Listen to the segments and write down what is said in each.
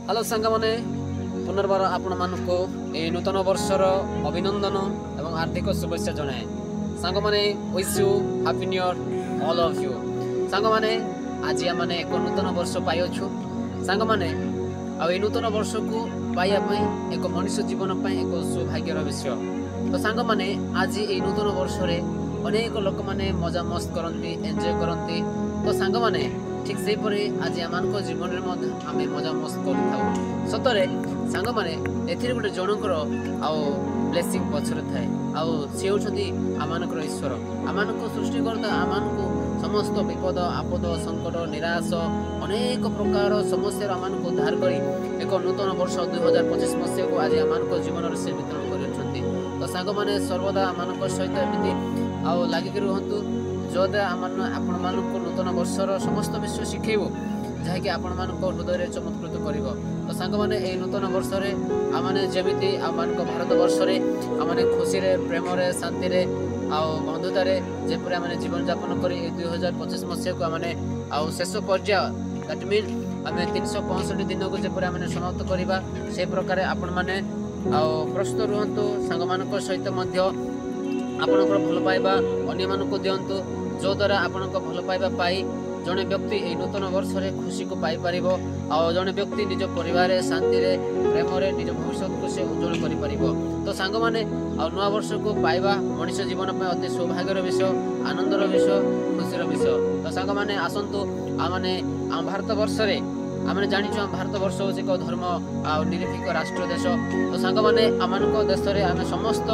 Hello सांग मैंने पुनर्बार आपण मानक ए नूतन वर्षर अभिनंदन एवं हार्दिक शुभेच्छा जनाए। सांग मैंने wish you happy new year all of you. सांग मैंने आज आम एक नूतन वर्ष पाइछु। सांग मैंने आ नूतन वर्ष को पाइबा एक मनुष्य जीवन पर एक सौभाग्यर विषय। तो सांग मैंने आज ये नूतन वर्ष अनेक लोक मैंने मजा मस्त करती एंजॉय करती। तो सांग मैंने ठीक से आज आम जीवन में आम मजा मस्त कर सतरे सांग मैंने गोटे जनकर आउ ब्लेसिंग पछरे थाए सी होती आमर ईश्वर आम सृष्टिकर्ता आम समस्त विपद आपद संकट निराश अनेक प्रकार समस्या आम उद्धार कर एक नूतन वर्ष 2025 मसीह को आज आम जीवन से वितरण कर। तो सांग मैंने सर्वदा आम सहित एमती आउ लगिक रुहतु जोदे आपण मानक नूतन वर्षर समस्त विषय शिखेब जहाँकि आपण मानक हृदय चमत्कृत कर। तो सांग मैंने यही नूतन वर्ष आमने जमी आम भारत वर्ष आमने खुशी प्रेम शांति बंधुतार जेपर आम जीवन यापन कर 2025 मसीह को आमने आउ शेष पर्याय दैट मीन आम 365 दिन को जपर आम समाप्त करवा से प्रकार आपण मैंने प्रस्तुत रुहतु सांग मान सहित आपणकर भल पाइबा अन्य मानक दिंतु जो द्वारा आपण भल पाइबा पाई जड़े व्यक्ति यही नूतन वर्ष खुशी को पाई पारिबो और जड़े व्यक्ति निज परिवार शांति प्रेम निज भविष्य को से उज्जवल कर पारिबो। तो सांग माने नुआ वर्ष को पाइबा मनुष्य जीवन में अति सौभाग्यर विषय आनंदर विषय खुशीर विषय। तो सांग माने आसंतु आम भारत वर्ष आम जाचु आम भारत वर्ष हूँ एक धर्म निरपेक्ष राष्ट्र देश। तो सांग मैंने आम देश में आम समस्त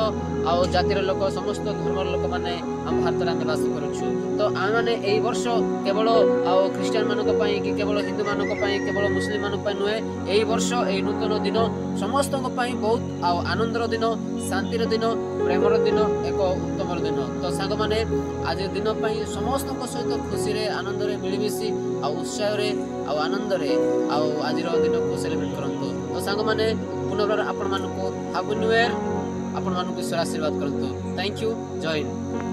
जातिर लोक समस्त धर्म लोक मैंने आम भारत में बास करुँ। तो आम मैंने यही वर्ष केवल ख्रीस्टान मानक कि केवल हिंदू मानक केवल मुस्लिम मानक नुहे यही वर्ष यही नूतन दिन समस्त बहुत आनंदर दिन शांतिर दिन प्रेमर दिन एक उत्तम दिन। तो सांग मैंने आज दिन समस्त सहित खुशी आनंद मिलमिशी उत्साह आनंद आज दिन को सेलिब्रेट करंतु। तो सांग मैंने पुनर्बार आपण मानक हैप्पी न्यू ईयर आपण मानक ईश्वर आशीर्वाद करंतु। Thank you. जय हिंद।